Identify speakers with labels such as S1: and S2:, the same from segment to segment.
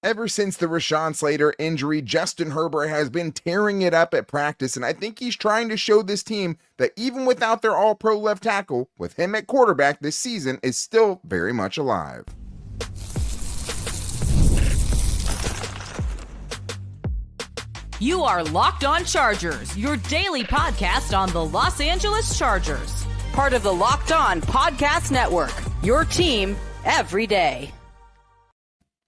S1: Ever since the Rashawn Slater injury, Justin Herbert has been tearing it up at practice, and I think he's trying to show this team that even without their all-pro left tackle, with him at quarterback, this season is still very much alive.
S2: You are Locked On Chargers, your daily podcast on the Los Angeles Chargers. Part of the Locked On Podcast Network, your team every day.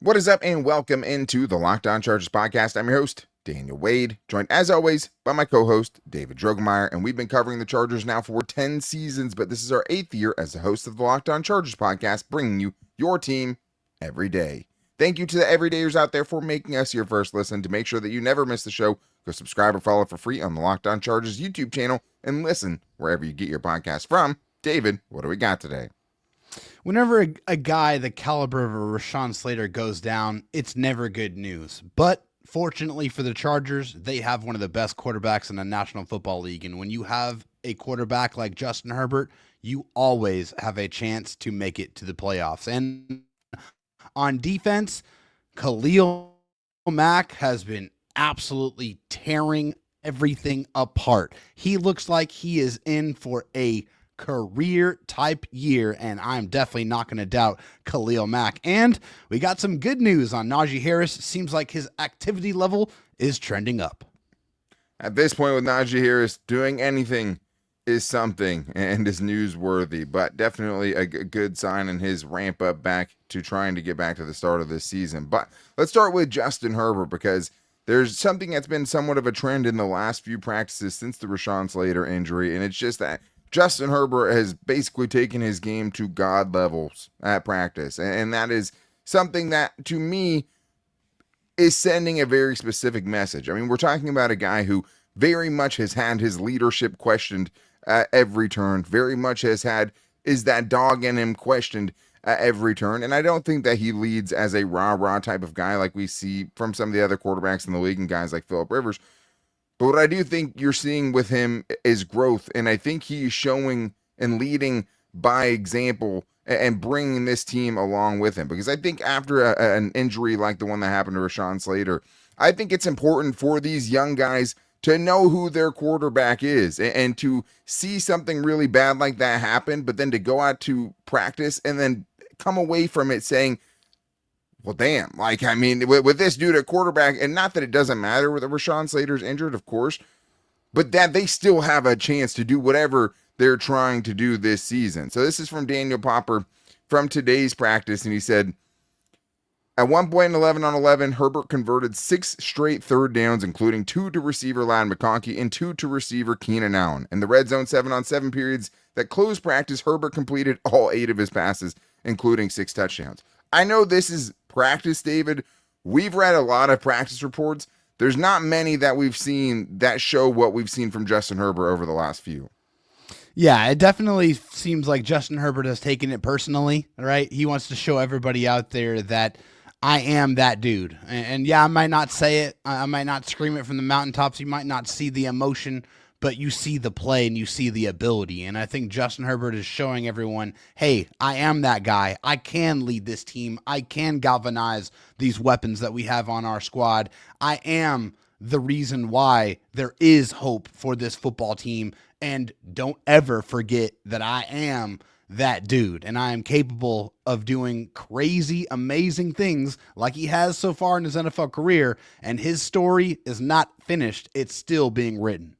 S1: What is up, and welcome into the Locked On Chargers podcast. I'm your host, Daniel Wade, joined as always by my co-host, David Droegemeier, and we've been covering the Chargers now for 10 seasons, but this is our 8th year as the host of the Locked On Chargers podcast, bringing you your team every day. Thank you to the everydayers out there for making us your first listen. To make sure that you never miss the show, go subscribe or follow for free on the Locked On Chargers YouTube channel and listen wherever you get your podcast from. David, what do we got today?
S3: Whenever a guy the caliber of a Rashawn Slater goes down, it's never good news. But fortunately for the Chargers, they have one of the best quarterbacks in the National Football League. And when you have a quarterback like Justin Herbert, you always have a chance to make it to the playoffs. And on defense, Khalil Mack has been absolutely tearing everything apart. He looks like he is in for a career type year, and I'm definitely not going to doubt Khalil Mack. And we got some good news on Najee Harris. Seems like his activity level is trending up.
S1: At this point with Najee Harris, doing anything is something and is newsworthy, but definitely a good sign in his ramp up back to trying to get back to the start of this season. But let's start with Justin Herbert, because there's something that's been somewhat of a trend in the last few practices since the Rashawn Slater injury, and it's just that Justin Herbert has basically taken his game to God levels at practice. And that is something that, to me, is sending a very specific message. I mean, we're talking about a guy who very much has had his leadership questioned at every turn, very much has had, is that dog in him questioned at every turn. And I don't think that he leads as a rah-rah type of guy like we see from some of the other quarterbacks in the league and guys like Phillip Rivers. But what I do think you're seeing with him is growth, and I think he's showing and leading by example and bringing this team along with him. Because I think after an injury like the one that happened to Rashawn Slater, I think it's important for these young guys to know who their quarterback is and to see something really bad like that happen, but then to go out to practice and then come away from it saying, well, damn, like, I mean, with this dude at quarterback, and not that it doesn't matter whether Rashawn Slater's injured, of course, but that they still have a chance to do whatever they're trying to do this season. So this is from Daniel Popper from today's practice, and he said, at one point in 11 on 11, Herbert converted 6 straight third downs, including 2 to receiver Ladd McConkey and 2 to receiver Keenan Allen. In the red zone 7 on 7 periods that closed practice, Herbert completed all 8 of his passes, including 6 touchdowns. I know this is practice, David. We've read a lot of practice reports. There's not many that we've seen that show what we've seen from Justin Herbert over the last few.
S3: Yeah, it definitely seems like Justin Herbert has taken it personally, right? He wants to show everybody out there that I am that dude. And yeah, I might not say it. I might not scream it from the mountaintops. You might not see the emotion, but you see the play and you see the ability. And I think Justin Herbert is showing everyone, hey, I am that guy. I can lead this team. I can galvanize these weapons that we have on our squad. I am the reason why there is hope for this football team. And don't ever forget that I am that dude, and I am capable of doing crazy, amazing things like he has so far in his NFL career. And his story is not finished. It's still being written.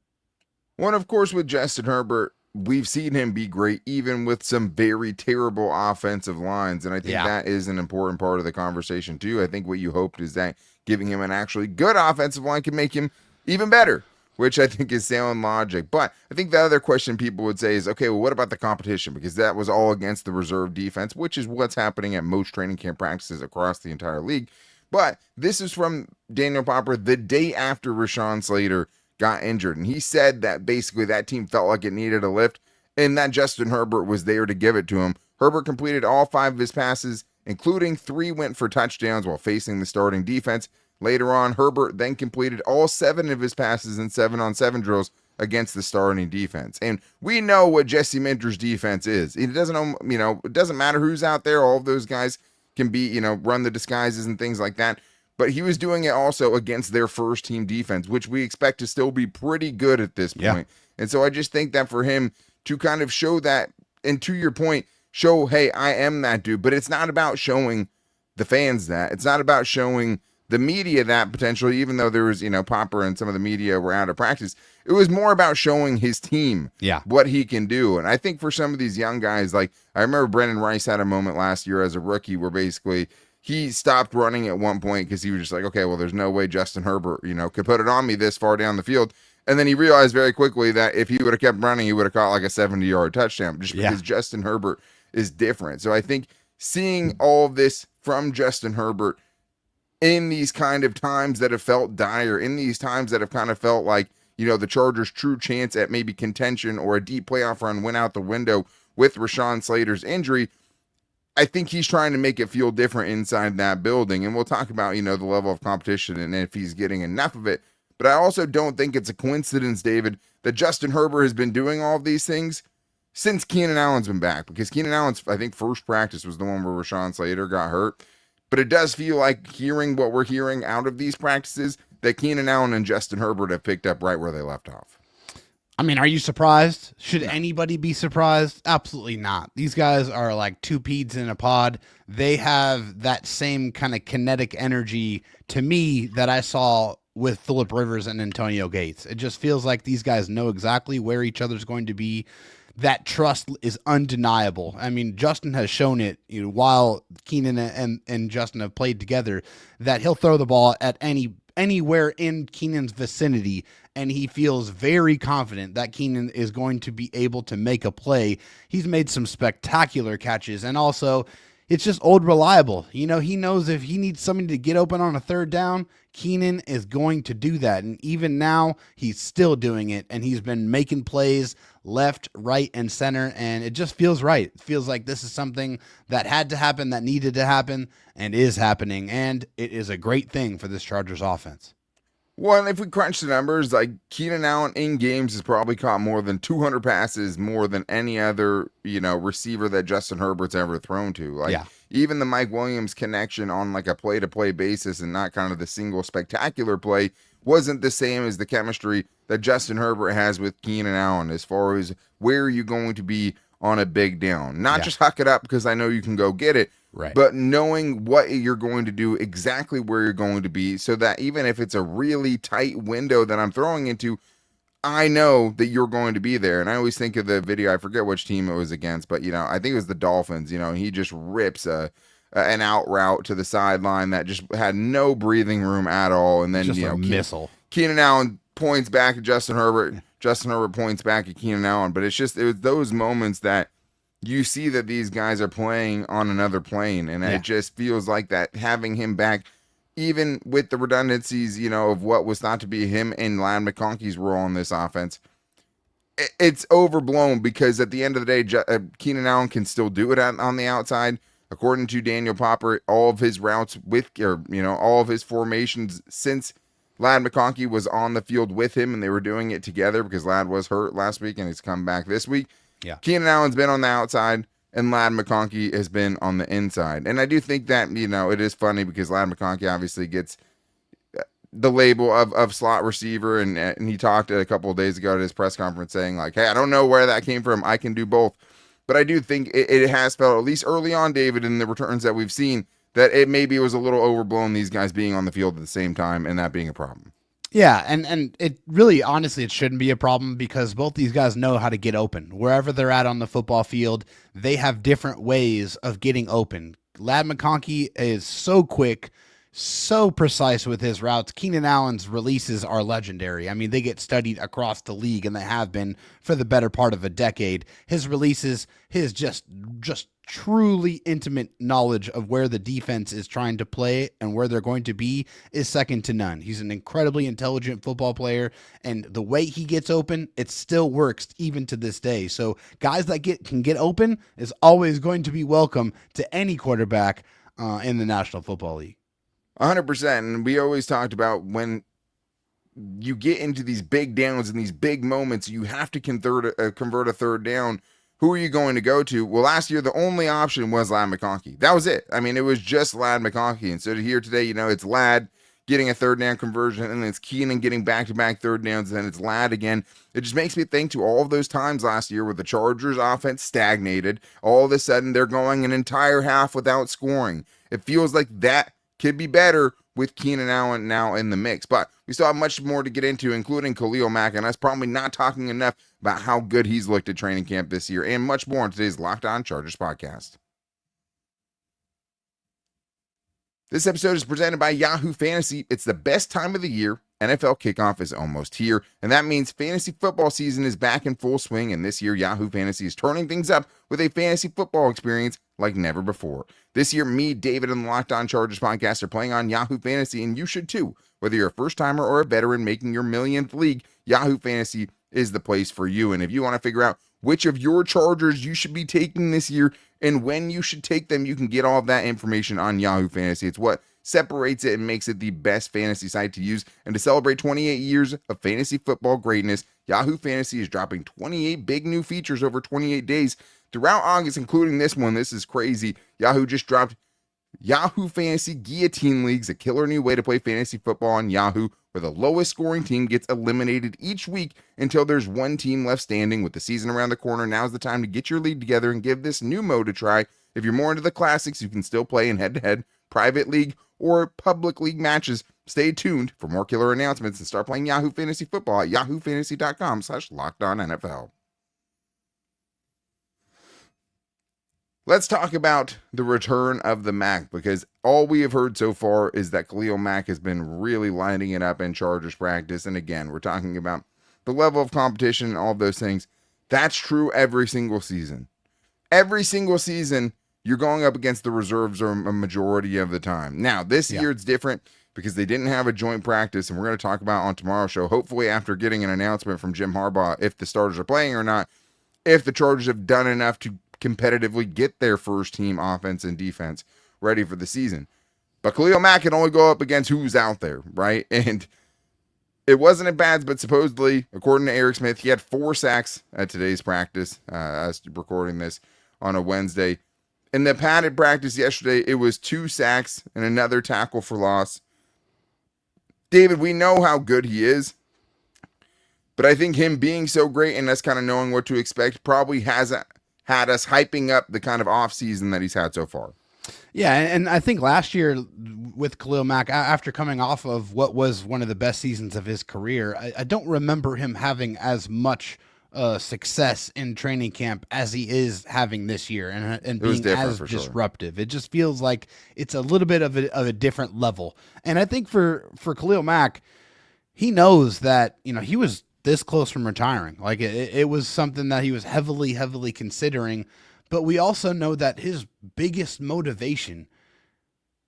S1: Well, of course, with Justin Herbert, we've seen him be great, even with some very terrible offensive lines. And I think that is an important part of the conversation, too. I think what you hoped is that giving him an actually good offensive line can make him even better, which I think is sound logic. But I think the other question people would say is, okay, well, what about the competition? Because that was all against the reserve defense, which is what's happening at most training camp practices across the entire league. But this is from Daniel Popper the day after Rashawn Slater got injured. And he said that basically that team felt like it needed a lift and that Justin Herbert was there to give it to him. Herbert completed all 5 of his passes, including 3 went for touchdowns while facing the starting defense. Later on, Herbert then completed all 7 of his passes in 7-on-7 drills against the starting defense. And we know what Jesse Minter's defense is. It doesn't, it doesn't matter who's out there. All of those guys can be, run the disguises and things like that. but he was doing it also against their first team defense, which we expect to still be pretty good at this point. And so I just think that for him to kind of show that, and to your point, show, hey, I am that dude, but it's not about showing the fans that. It's not about showing the media that potentially, even though there was, Popper and some of the media were out of practice. It was more about showing his team what he can do. And I think for some of these young guys, like I remember Brendan Rice had a moment last year as a rookie where basically he stopped running at one point because he was just like, okay, well, there's no way Justin Herbert, could put it on me this far down the field. And then he realized very quickly that if he would have kept running, he would have caught like a 70-yard touchdown just because Justin Herbert is different. So I think seeing all of this from Justin Herbert in these kind of times that have felt dire, in these times that have kind of felt like, the Chargers' true chance at maybe contention or a deep playoff run went out the window with Rashawn Slater's injury, I think he's trying to make it feel different inside that building. And we'll talk about, the level of competition and if he's getting enough of it. But I also don't think it's a coincidence, David, that Justin Herbert has been doing all of these things since Keenan Allen's been back. Because Keenan Allen's, I think, first practice was the one where Rashawn Slater got hurt. But it does feel like hearing what we're hearing out of these practices that Keenan Allen and Justin Herbert have picked up right where they left off.
S3: I mean, are you surprised? Should anybody be surprised? Absolutely not. These guys are like two peas in a pod. They have that same kind of kinetic energy to me that I saw with Phillip Rivers and Antonio Gates. It just feels like these guys know exactly where each other's going to be. That trust is undeniable. I mean, Justin has shown it, while Keenan and Justin have played together, that he'll throw the ball at anywhere in Keenan's vicinity, and he feels very confident that Keenan is going to be able to make a play. He's made some spectacular catches, and also it's just old reliable. He knows if he needs somebody to get open on a third down, Keenan is going to do that. And even now, he's still doing it, and he's been making plays left, right, and center, and it just feels right. It feels like this is something that had to happen, that needed to happen, and is happening, and it is a great thing for this Chargers offense.
S1: Well, and if we crunch the numbers, like Keenan Allen in games has probably caught more than 200 passes, more than any other, receiver that Justin Herbert's ever thrown to. Even the Mike Williams connection on like a play-to-play basis and not kind of the single spectacular play wasn't the same as the chemistry that Justin Herbert has with Keenan Allen as far as where are you going to be on a big down. Not just huck it up because I know you can go get it, but knowing what you're going to do, exactly where you're going to be, so that even if it's a really tight window that I'm throwing into, I know that you're going to be there. And I always think of the video, I forget which team it was against, but, I think it was the Dolphins, he just rips an out route to the sideline that just had no breathing room at all. And then,
S3: just a missile.
S1: Keenan Allen points back at Justin Herbert. Justin Herbert points back at Keenan Allen. But it was those moments that you see that these guys are playing on another plane. And it just feels like that having him back, even with the redundancies, of what was thought to be him and Ladd McConkey's role in this offense, it's overblown because at the end of the day, Keenan Allen can still do it on the outside. According to Daniel Popper, all of his routes all of his formations since Ladd McConkey was on the field with him and they were doing it together because Ladd was hurt last week and he's come back this week. Keenan Allen's been on the outside and Ladd McConkey has been on the inside. And I do think that, it is funny because Ladd McConkey obviously gets the label of slot receiver. And he talked a couple of days ago at his press conference saying like, hey, I don't know where that came from. I can do both. But I do think it has felt, at least early on, David, in the returns that we've seen, that it maybe was a little overblown, these guys being on the field at the same time and that being a problem.
S3: Yeah, and it really, honestly, it shouldn't be a problem because both these guys know how to get open. Wherever they're at on the football field, they have different ways of getting open. Ladd McConkey is so quick, so precise with his routes. Keenan Allen's releases are legendary. I mean, they get studied across the league, and they have been for the better part of a decade. His releases, his just truly intimate knowledge of where the defense is trying to play and where they're going to be is second to none. He's an incredibly intelligent football player, and the way he gets open, it still works even to this day. So guys that can get open is always going to be welcome to any quarterback in the National Football League.
S1: 100%. And we always talked about when you get into these big downs and these big moments, you have to convert a third down who are you going to go to? Well, last year, the only option was Ladd McConkey. That was it. I mean, it was just Ladd McConkey. And so to hear today, it's Ladd getting a third down conversion, and then it's Keenan getting back-to-back third downs, and then it's Ladd again. It just makes me think to all of those times last year where the Chargers offense stagnated. All of a sudden, they're going an entire half without scoring. It feels like that could be better with Keenan Allen now in the mix. But we still have much more to get into, including Khalil Mack, and us probably not talking enough about how good he's looked at training camp this year, and much more on today's Locked On Chargers podcast. This episode is presented by Yahoo Fantasy. It's the best time of the year. NFL kickoff is almost here, and that means fantasy football season is back in full swing, and this year Yahoo Fantasy is turning things up with a fantasy football experience like never before. This year, me, David, and the Locked On Chargers podcast are playing on Yahoo Fantasy, and you should too. Whether you're a first-timer or a veteran making your millionth league, Yahoo Fantasy is the place for you. And if you want to figure out which of your Chargers you should be taking this year and when you should take them, you can get all of that information on Yahoo Fantasy. It's what separates it and makes it the best fantasy site to use. And to celebrate 28 years of fantasy football greatness, Yahoo Fantasy is dropping 28 big new features over 28 days throughout August, including this one. This is crazy. Yahoo just dropped Yahoo Fantasy Guillotine Leagues, a killer new way to play fantasy football on Yahoo, where the lowest scoring team gets eliminated each week until there's one team left standing. With the season around the corner, now's the time to get your league together and give this new mode a try. If you're more into the classics, you can still play in head-to-head, private league, or public league matches. Stay tuned for more killer announcements and start playing Yahoo Fantasy Football at yahoofantasy.com/LockedOnNFL. Let's talk about the return of the Mack, because all we have heard so far is that Khalil Mack has been really lining it up in Chargers practice. And again, we're talking about the level of competition and all of those things. That's true every single season. Every single season, you're going up against the reserves a majority of the time. Now, this year it's different because they didn't have a joint practice, and we're going to talk about on tomorrow's show, hopefully after getting an announcement from Jim Harbaugh, if the starters are playing or not, if the Chargers have done enough to competitively get their first team offense and defense ready for the season. But Khalil Mack can only go up against who's out there, right? And it wasn't at bad, but supposedly, according to Eric Smith, he had 4 sacks at today's practice. As recording this on a Wednesday. In the padded practice yesterday, it was 2 sacks and another tackle for loss. David, we know how good he is, but I think him being so great and us kind of knowing what to expect probably has had us hyping up the kind of offseason that he's had so far.
S3: Yeah, and I think last year with Khalil Mack, after coming off of what was one of the best seasons of his career, I don't remember him having as much success in training camp as he is having this year, and being as disruptive. Sure. It just feels like it's a little bit of a different level. And I think for Khalil Mack, he knows that, he was this close from retiring. Like it was something that he was heavily considering, but we also know that his biggest motivation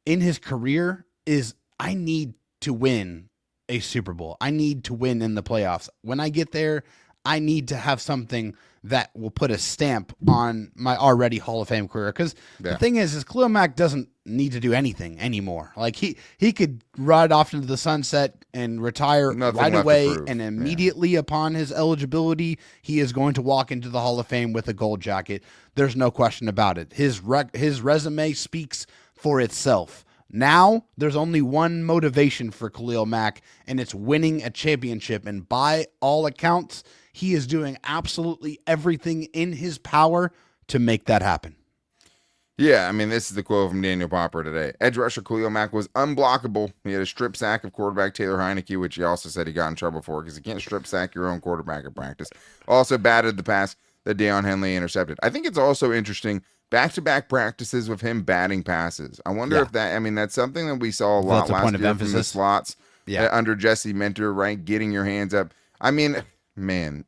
S3: in his career is, I need to win a Super Bowl. I need to win in the playoffs. When I get there, I need to have something that will put a stamp on my already Hall of Fame career. Because the thing is Khalil Mack doesn't need to do anything anymore. Like he could ride off into the sunset and retire right away, and immediately upon his eligibility, he is going to walk into the Hall of Fame with a gold jacket. There's no question about it. His resume speaks for itself. Now, there's only one motivation for Khalil Mack, and it's winning a championship. And by all accounts, he is doing absolutely everything in his power to make that happen.
S1: Yeah, I mean, this is the quote from Daniel Popper today. Edge rusher Khalil Mack was unblockable. He had a strip sack of quarterback Taylor Heineke, which he also said he got in trouble for because you can't strip sack your own quarterback at practice. Also batted the pass that Deion Henley intercepted. I think it's also interesting, back-to-back practices with him batting passes. I wonder if that's something that we saw a lot last year from the slots under Jesse Minter, right? Getting your hands up. I mean, man,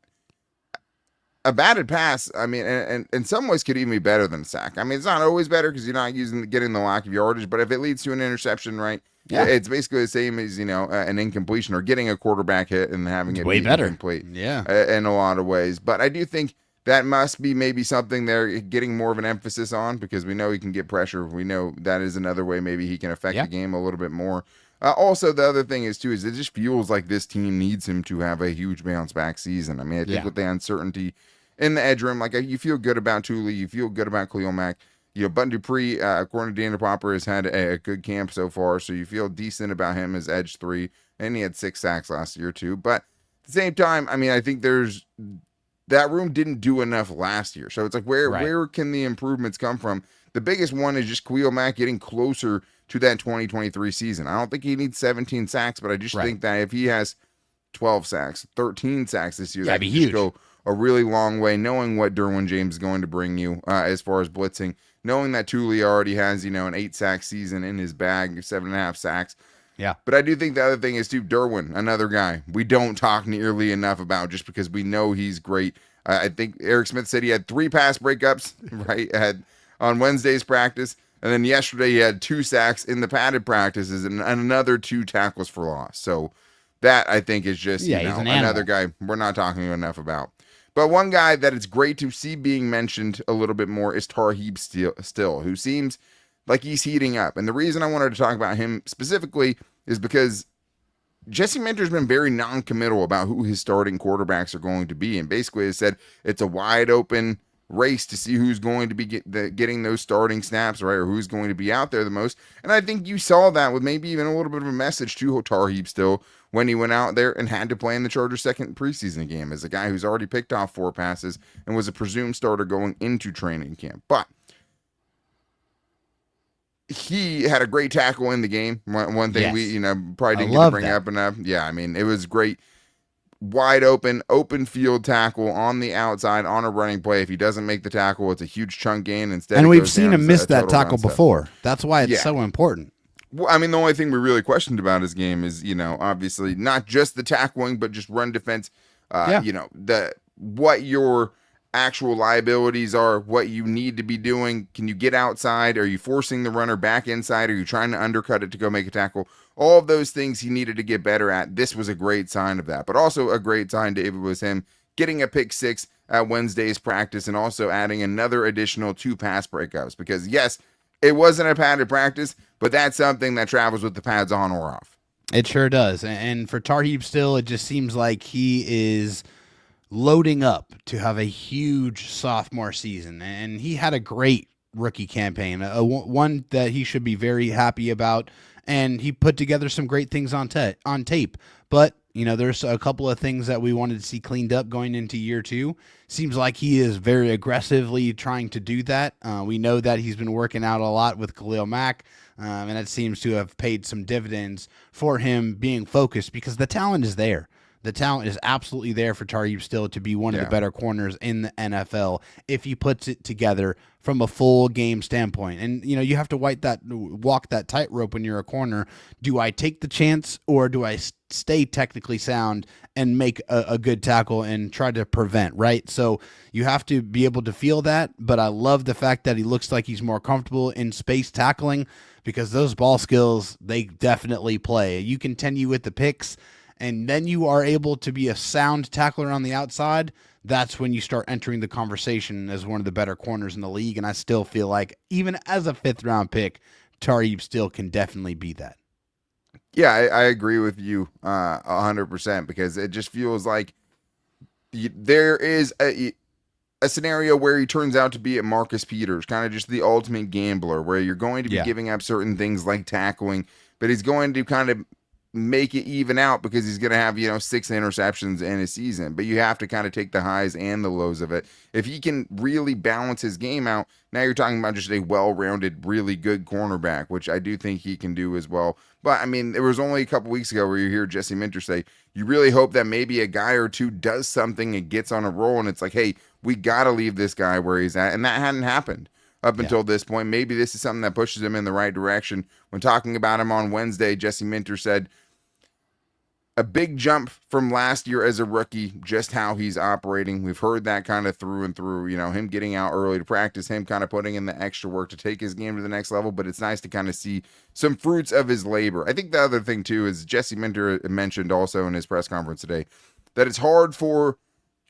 S1: a batted pass, and in some ways could even be better than a sack. I mean, it's not always better because you're not getting the lack of yardage, but if it leads to an interception, right, it's basically the same as, an incompletion or getting a quarterback hit and having it
S3: way
S1: be
S3: better.
S1: Incomplete in a lot of ways. But I do think that must be maybe something they're getting more of an emphasis on because we know he can get pressure. We know that is another way maybe he can affect the game a little bit more. Also, the other thing is it just feels like this team needs him to have a huge bounce back season. I mean, I think with the uncertainty in the edge room. Like you feel good about Thule, you feel good about Khalil Mack. Button Dupree, according to Dana Popper, has had a good camp so far, so you feel decent about him as edge 3, and he had 6 sacks last year too. But at the same time, I mean, I think that room didn't do enough last year, so it's like where can the improvements come from? The biggest one is just Khalil Mack getting closer to that 2023 season. I don't think he needs 17 sacks, but I just think that if he has 12 sacks, 13 sacks this year,
S3: that'd
S1: that
S3: be
S1: could
S3: huge.
S1: go a really long way, knowing what Derwin James is going to bring you as far as blitzing, knowing that Thule already has, an 8-sack season in his bag, 7.5 sacks.
S3: Yeah.
S1: But I do think the other thing is, too, Derwin, another guy we don't talk nearly enough about just because we know he's great. I think Eric Smith said he had 3 pass breakups, right, on Wednesday's practice. And then yesterday he had 2 sacks in the padded practices and another 2 tackles for loss. So that, I think, is just another guy we're not talking enough about. But one guy that it's great to see being mentioned a little bit more is Tarheep Still, who seems like he's heating up. And the reason I wanted to talk about him specifically is because Jesse Minter's been very non-committal about who his starting quarterbacks are going to be. And basically has said it's a wide open race to see who's going to be getting those starting snaps, right, or who's going to be out there the most. And I think you saw that with maybe even a little bit of a message to Tarheep Still when he went out there and had to play in the Chargers' second preseason game as a guy who's already picked off 4 passes and was a presumed starter going into training camp. But he had a great tackle in the game. One thing we probably didn't get to bring up enough. Yeah, I mean, it was great. Wide open field tackle on the outside on a running play. If he doesn't make the tackle, it's a huge chunk gain. Instead,
S3: and we've seen him miss that tackle before. That's why it's so important.
S1: Well, I mean, the only thing we really questioned about his game is, obviously not just the tackling, but just run defense. What your actual liabilities are, what you need to be doing. Can you get outside? Are you forcing the runner back inside? Are you trying to undercut it to go make a tackle? All of those things he needed to get better at. This was a great sign of that. But also a great sign, David, was him getting a pick 6 at Wednesday's practice and also adding another additional 2 pass breakups. Because, yes, it wasn't a padded practice, but that's something that travels with the pads on or off.
S3: It sure does. And for Tarheep Still, it just seems like he is loading up to have a huge sophomore season. And he had a great rookie campaign, one that he should be very happy about. And he put together some great things on tape. But, there's a couple of things that we wanted to see cleaned up going into year 2. Seems like he is very aggressively trying to do that. We know that he's been working out a lot with Khalil Mack, and it seems to have paid some dividends for him being focused because the talent is there. The talent is absolutely there for Tarheep Still to be one of the better corners in the NFL if he puts it together from a full game standpoint. And, you have to walk that tightrope when you're a corner. Do I take the chance or do I stay technically sound and make a good tackle and try to prevent, right? So you have to be able to feel that, but I love the fact that he looks like he's more comfortable in space tackling because those ball skills, they definitely play. You continue with the picks, and then you are able to be a sound tackler on the outside. That's when you start entering the conversation as one of the better corners in the league. And I still feel like even as a 5th-round pick, Tarheep Still can definitely be that.
S1: Yeah, I agree with you 100% because it just feels like there is a scenario where he turns out to be a Marcus Peters, kind of just the ultimate gambler, where you're going to be giving up certain things like tackling, but he's going to kind of make it even out because he's going to have 6 interceptions in a season, but you have to kind of take the highs and the lows of it. If he can really balance his game out, now you're talking about just a well-rounded, really good cornerback, which I do think he can do as well. But I mean, there was only a couple weeks ago where you hear Jesse Minter say, you really hope that maybe a guy or two does something and gets on a roll, and it's like, hey, we got to leave this guy where he's at, and that hadn't happened up until this point. Maybe this is something that pushes him in the right direction. When talking about him on Wednesday, Jesse Minter said, a big jump from last year as a rookie, just how he's operating. We've heard that kind of through and through, him getting out early to practice, him kind of putting in the extra work to take his game to the next level, but it's nice to kind of see some fruits of his labor. I think the other thing too is Jesse Minter mentioned also in his press conference today that it's hard for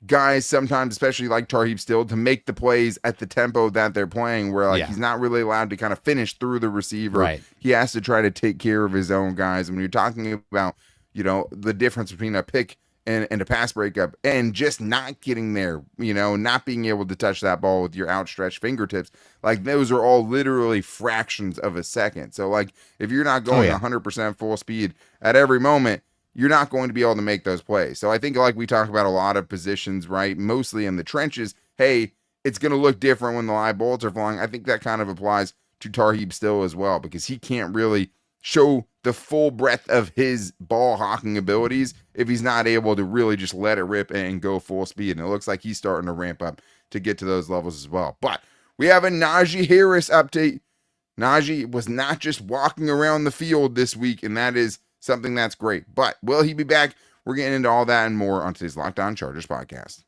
S1: guys sometimes, especially like Tarheep Still, to make the plays at the tempo that they're playing, where he's not really allowed to kind of finish through the receiver.
S3: Right.
S1: He has to try to take care of his own guys. And when you're talking about the difference between a pick and a pass breakup and just not getting there, not being able to touch that ball with your outstretched fingertips. Like those are all literally fractions of a second. So like if you're not going 100% full speed at every moment, you're not going to be able to make those plays. So I think like we talk about a lot of positions, right? Mostly in the trenches. Hey, it's going to look different when the live bullets are flying. I think that kind of applies to Tarheep Still as well, because he can't really show the full breadth of his ball hawking abilities if he's not able to really just let it rip and go full speed. And it looks like he's starting to ramp up to get to those levels as well. But we have a Najee Harris update. Najee was not just walking around the field this week, and that is something that's great. But will he be back? We're getting into all that and more on today's Locked On Chargers podcast.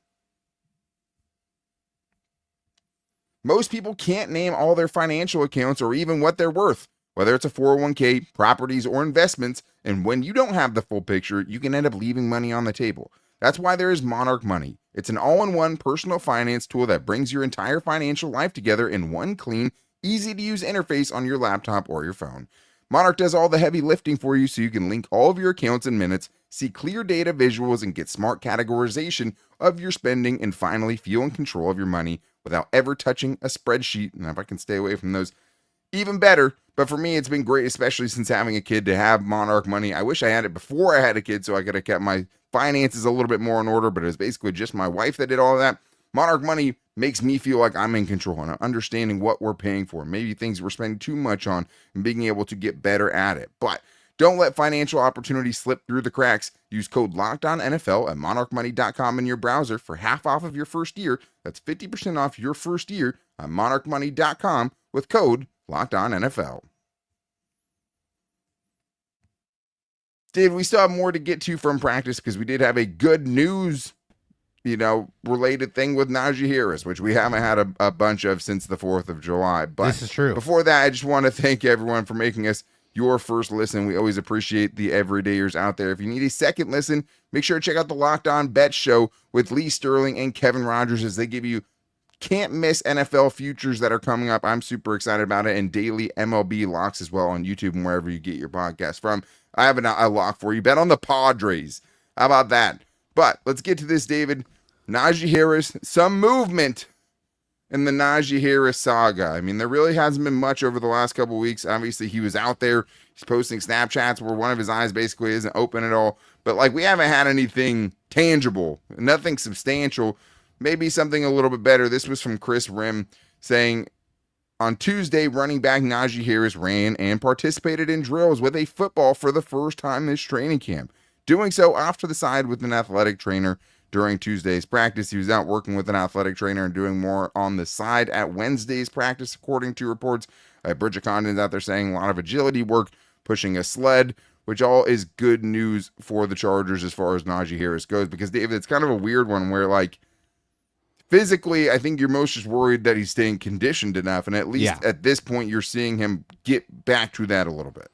S1: Most people can't name all their financial accounts or even what they're worth, whether it's a 401k, properties, or investments. And when you don't have the full picture, you can end up leaving money on the table. That's why there is Monarch Money. It's an all-in-one personal finance tool that brings your entire financial life together in one clean, easy-to-use interface on your laptop or your phone. Monarch does all the heavy lifting for you so you can link all of your accounts in minutes, see clear data visuals, and get smart categorization of your spending, and finally feel in control of your money without ever touching a spreadsheet. And if I can stay away from those, even better. But for me, it's been great, especially since having a kid, to have Monarch Money. I wish I had it before I had a kid so I could have kept my finances a little bit more in order, but it was basically just my wife that did all of that. Monarch Money makes me feel like I'm in control and I'm understanding what we're paying for, maybe things we're spending too much on, and being able to get better at it. But don't let financial opportunities slip through the cracks. Use code LOCKEDONNFL at monarchmoney.com in your browser for half off of your first year. That's 50% off your first year on monarchmoney.com with code LOCKEDONNFL. Dave, we still have more to get to from practice because we did have a good news, related thing with Najee Harris, which we haven't had a bunch of since the 4th of July. But
S3: this is true.
S1: Before that, I just want to thank everyone for making us your first listen. We always appreciate the everydayers out there. If you need a second listen, make sure to check out the Locked On Bet Show with Lee Sterling and Kevin Rogers, as they give you can't miss NFL futures that are coming up. I'm super excited about it, and daily MLB locks as well on YouTube and wherever you get your podcast from. I have a lock for you. Bet on the Padres. How about that? But let's get to this, David. Najee Harris, some movement in the Najee Harris saga. I mean, there really hasn't been much over the last couple of weeks. Obviously, he was out there. He's posting Snapchats where one of his eyes basically isn't open at all. But, we haven't had anything tangible, nothing substantial, maybe something a little bit better. This was from Chris Rim saying, on Tuesday, running back Najee Harris ran and participated in drills with a football for the first time this training camp, doing so off to the side with an athletic trainer. During Tuesday's practice, he was out working with an athletic trainer and doing more on the side at Wednesday's practice, according to reports. Bridget Condon's out there saying a lot of agility work, pushing a sled, which all is good news for the Chargers as far as Najee Harris goes. Because, David, it's kind of a weird one where, physically, I think you're most just worried that he's staying conditioned enough. And at least at this point, you're seeing him get back to that a little bit.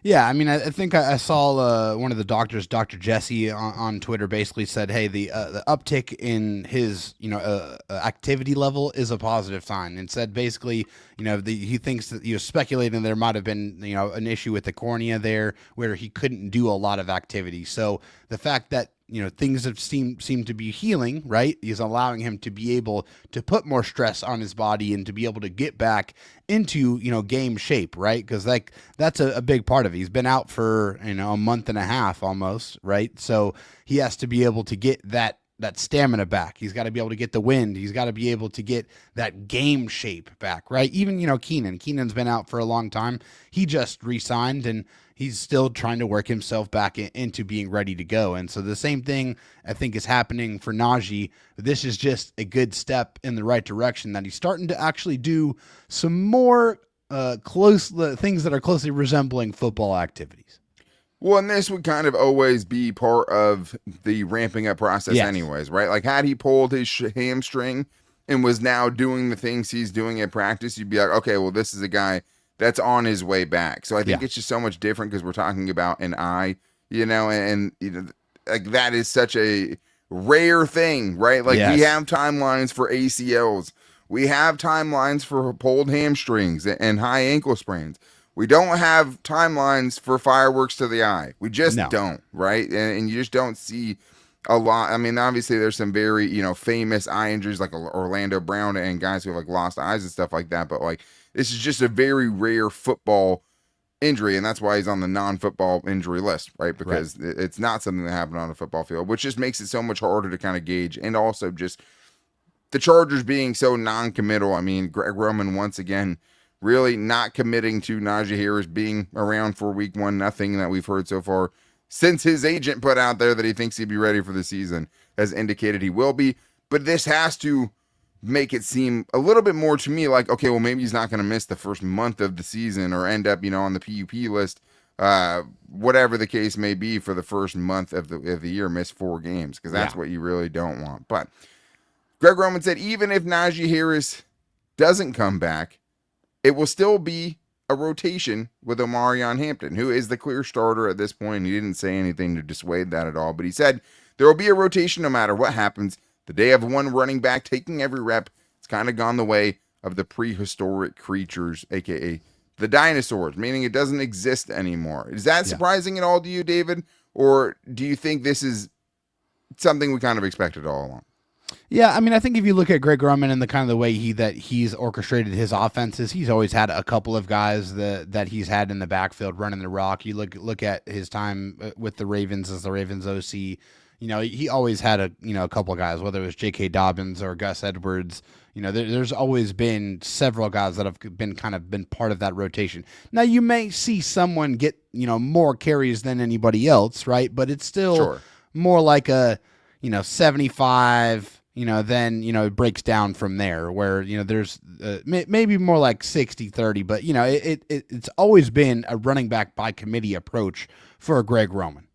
S3: Yeah, I mean, I think I saw one of the doctors, Dr. Jesse, on Twitter, basically said, "Hey, the uptick in his activity level is a positive sign," and said basically, he thinks that speculating there might have been an issue with the cornea there where he couldn't do a lot of activity. So the fact that things have seemed to be healing, right, is allowing him to be able to put more stress on his body and to be able to get back into, game shape, right? Because that's a big part of it. He's been out for, a month and a half almost, right? So he has to be able to get that stamina back. He's got to be able to get the wind. He's got to be able to get that game shape back, right? Even, Keenan's been out for a long time. He just re-signed and he's still trying to work himself back into being ready to go. And so the same thing I think is happening for Najee. This is just a good step in the right direction, that he's starting to actually do some more close things that are closely resembling football activities.
S1: Well, and this would kind of always be part of the ramping up process anyways, right? Had he pulled his hamstring and was now doing the things he's doing at practice, you'd be like, okay, well, this is a guy that's on his way back. So I think it's just so much different because we're talking about an eye, and that is such a rare thing, right? We have timelines for ACLs. We have timelines for pulled hamstrings and high ankle sprains. We don't have timelines for fireworks to the eye. We just don't, right? And you just don't see a lot. I mean, obviously there's some very, famous eye injuries like Orlando Brown and guys who have like lost eyes and stuff like that. But like, this is just a very rare football injury. And that's why he's on the non-football injury list, right? Because it's not something that happened on a football field, which just makes it so much harder to kind of gauge. And also just the Chargers being so non-committal. I mean, Greg Roman, once again, really not committing to Najee Harris being around for week one. Nothing that we've heard so far since his agent put out there that he thinks he'd be ready for the season has indicated he will be. But this has to make it seem a little bit more to me like, okay, well, maybe he's not going to miss the first month of the season or end up, on the PUP list, whatever the case may be for the first month of the year, miss 4 games, because that's what you really don't want. But Greg Roman said even if Najee Harris doesn't come back, it will still be a rotation with Omarion Hampton, who is the clear starter at this point. He didn't say anything to dissuade that at all, but he said there will be a rotation no matter what happens. The day of one running back taking every rep, it's kind of gone the way of the prehistoric creatures, aka the dinosaurs, meaning it doesn't exist anymore. Is that surprising at all to you, David? Or do you think this is something we kind of expected all along?
S3: Yeah, I mean, I think if you look at Greg Roman and the kind of the way he's orchestrated his offenses, he's always had a couple of guys that he's had in the backfield running the rock. You look at his time with the Ravens as the Ravens OC. He always had a couple of guys, whether it was J.K. Dobbins or Gus Edwards. There's always been several guys that have been part of that rotation. Now you may see someone get more carries than anybody else, right? But it's still more like a 75. Then, it breaks down from there where, there's maybe more like 60-30, but, it's always been a running back by committee approach for Greg Roman.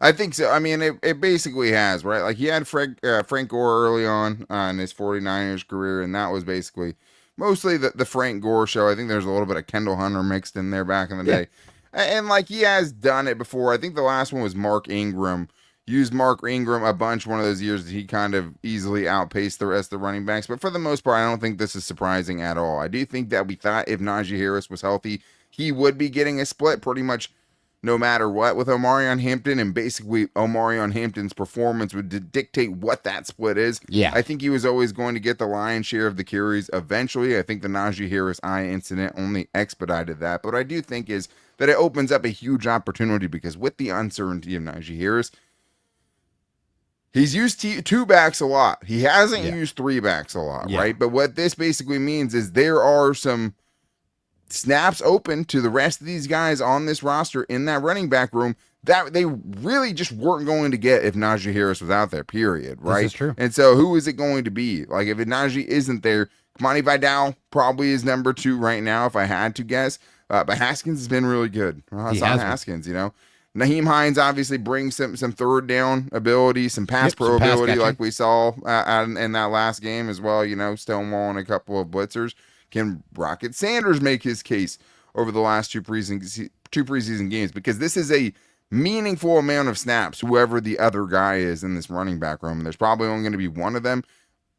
S1: I think so. I mean, it basically has, right? Like he had Frank Gore early on in his 49ers career, and that was basically mostly the Frank Gore show. I think there's a little bit of Kendall Hunter mixed in there back in the day. And like he has done it before. I think the last one was Mark Ingram. Used Mark Ingram a bunch one of those years that he kind of easily outpaced the rest of the running backs. But for the most part, I don't think this is surprising at all. I do think that we thought if Najee Harris was healthy, he would be getting a split pretty much no matter what with Omarion Hampton. And basically, Omarion Hampton's performance would dictate what that split is.
S3: Yeah.
S1: I think he was always going to get the lion's share of the carries eventually. I think the Najee Harris eye incident only expedited that. But what I do think is that it opens up a huge opportunity because with the uncertainty of Najee Harris, he's used 2 backs a lot. He hasn't used 3 backs a lot, right? But what this basically means is there are some snaps open to the rest of these guys on this roster in that running back room that they really just weren't going to get if Najee Harris was out there, period, right?
S3: This is true.
S1: And so who is it going to be? Like if Najee isn't there, Kamani Vidal probably is number 2 right now if I had to guess. But Haskins has been really good. Hassan Haskins, Nyheim Hines obviously brings some third down ability, some pass pro ability like we saw in that last game as well, stonewalling a couple of blitzers. Can Rocket Sanders make his case over the last 2 preseason games? Because this is a meaningful amount of snaps, whoever the other guy is in this running back room. And there's probably only going to be one of them,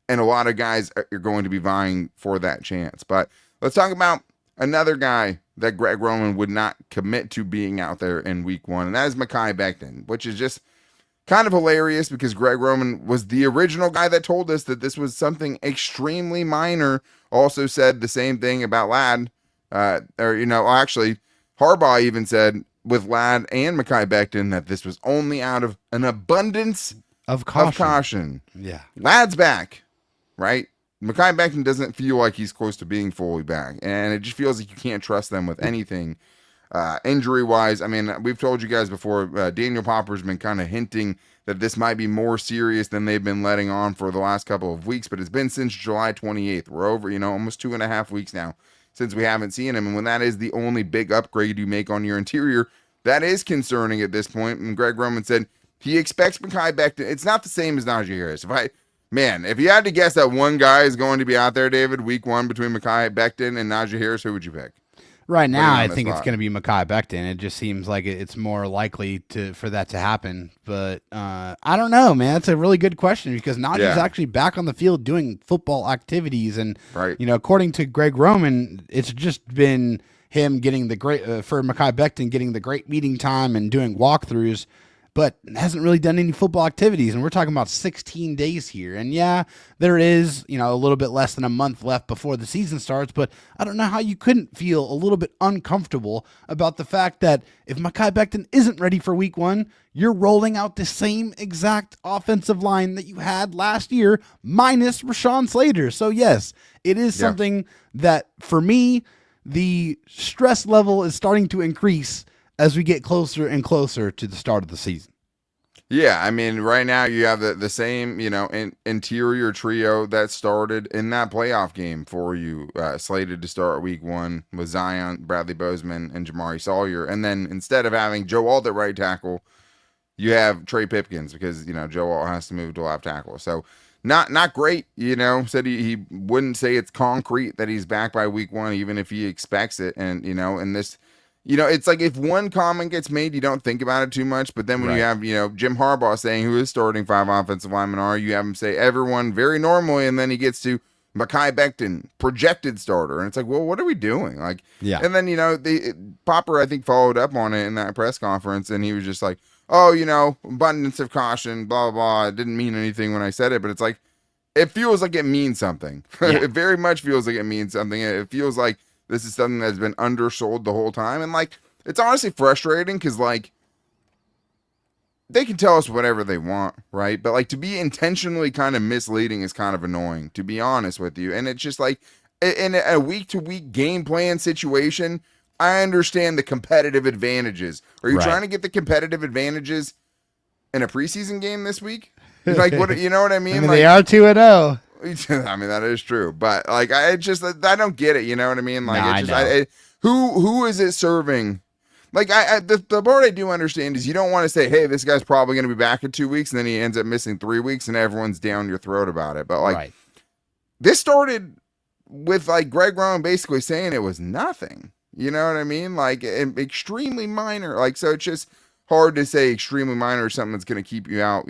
S1: and a lot of guys are going to be vying for that chance. But let's talk about another guy that Greg Roman would not commit to being out there in week 1, and that is Mekhi Becton, which is just kind of hilarious because Greg Roman was the original guy that told us that this was something extremely minor. Also said the same thing about Ladd, actually Harbaugh even said with Ladd and Mekhi Becton that this was only out of an abundance of caution.
S3: Yeah.
S1: Ladd's back, right? Mekhi Becton doesn't feel like he's close to being fully back, and it just feels like you can't trust them with anything injury-wise. I mean, we've told you guys before, Daniel Popper's been kind of hinting that this might be more serious than they've been letting on for the last couple of weeks, but it's been since July 28th. We're over, almost 2.5 weeks now since we haven't seen him, and when that is the only big upgrade you make on your interior, that is concerning at this point. And Greg Roman said he expects Mekhi Becton. It's not the same as Najee Harris. If you had to guess that one guy is going to be out there, David, week 1 between Mekhi Becton and Najee Harris, who would you pick?
S3: Right now, I think it's going to be Mekhi Becton. It just seems like it's more likely for that to happen. But I don't know, man. That's a really good question because Najee's actually back on the field doing football activities. And, according to Greg Roman, it's just been him getting for Mekhi Becton getting the great meeting time and doing walkthroughs. but hasn't really done any football activities. And we're talking about 16 days here. And yeah, there is, a little bit less than a month left before the season starts, but I don't know how you couldn't feel a little bit uncomfortable about the fact that if Mekhi Becton isn't ready for week 1, you're rolling out the same exact offensive line that you had last year minus Rashawn Slater. So yes, it is something that for me, the stress level is starting to increase as we get closer and closer to the start of the season.
S1: Yeah, I mean, right now you have the same, interior trio that started in that playoff game for you, slated to start week 1 with Zion, Bradley Bozeman, and Jamari Sawyer. And then instead of having Joe Alt at right tackle, you have Trey Pipkins because, Joe Alt has to move to left tackle. So not great, said he wouldn't say it's concrete that he's back by week 1, even if he expects it. And, and this, it's like if one comment gets made, you don't think about it too much. But then when you have, Jim Harbaugh saying who is starting 5 offensive linemen are, you have him say everyone very normally. And then he gets to Mekhi Becton, projected starter. And it's like, well, what are we doing? Like, and then, Popper, I think, followed up on it in that press conference. And he was just like, oh, abundance of caution, blah, blah, blah. It didn't mean anything when I said it, but it's like, it feels like it means something. It very much feels like it means something. It feels like this is something that's been undersold the whole time. And like, it's honestly frustrating because like, they can tell us whatever they want, right? But like to be intentionally kind of misleading is kind of annoying, to be honest with you. And it's just like, in a week-to-week game plan situation, I understand the competitive advantages. Are you trying to get the competitive advantages in a preseason game this week? Like, what, you know what I mean? Like,
S3: they are 2-0.
S1: I mean, that is true, but like, I don't get it. You know what I mean? Like, who is it serving? Like, the part I do understand is you don't want to say, hey, this guy's probably going to be back in 2 weeks, and then he ends up missing 3 weeks, and everyone's down your throat about it. But like, this started with like Greg Roman basically saying it was nothing. You know what I mean? Like, extremely minor. Like, so it's just hard to say extremely minor or something that's going to keep you out,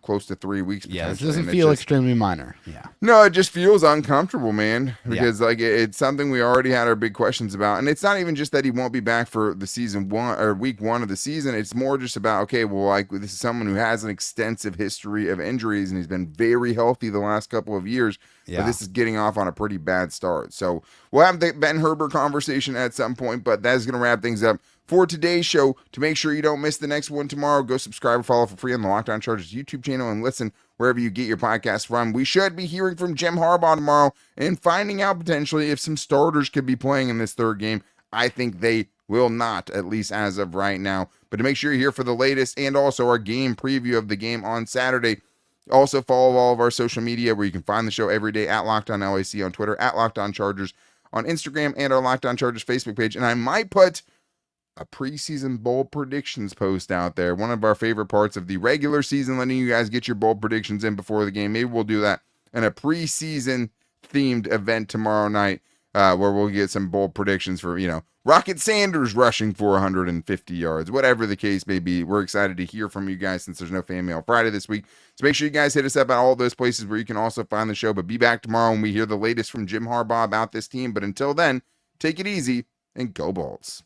S1: close to 3 weeks.
S3: Yeah, it doesn't feel extremely minor. Yeah.
S1: No, it just feels uncomfortable, man, because like it's something we already had our big questions about. And it's not even just that he won't be back for the season 1 or week 1 of the season. It's more just about, okay, well, like this is someone who has an extensive history of injuries and he's been very healthy the last couple of years. But this is getting off on a pretty bad start. So we'll have the Ben Herbert conversation at some point, but that's going to wrap things up for today's show. To make sure you don't miss the next one tomorrow, go subscribe or follow for free on the Locked On Chargers YouTube channel and listen wherever you get your podcast from. We should be hearing from Jim Harbaugh tomorrow and finding out potentially if some starters could be playing in this third game. I think they will not, at least as of right now. But to make sure you're here for the latest and also our game preview of the game on Saturday, also follow all of our social media where you can find the show every day at Locked On LAC on Twitter, at Locked On Chargers on Instagram, and our Locked On Chargers Facebook page. And I might put a preseason bold predictions post out there. One of our favorite parts of the regular season, letting you guys get your bold predictions in before the game. Maybe we'll do that in a preseason themed event tomorrow night where we'll get some bold predictions for, Rocket Sanders rushing for 150 yards, whatever the case may be. We're excited to hear from you guys since there's no Fan Mail Friday this week. So make sure you guys hit us up at all those places where you can also find the show. But be back tomorrow when we hear the latest from Jim Harbaugh about this team. But until then, take it easy and go Balls.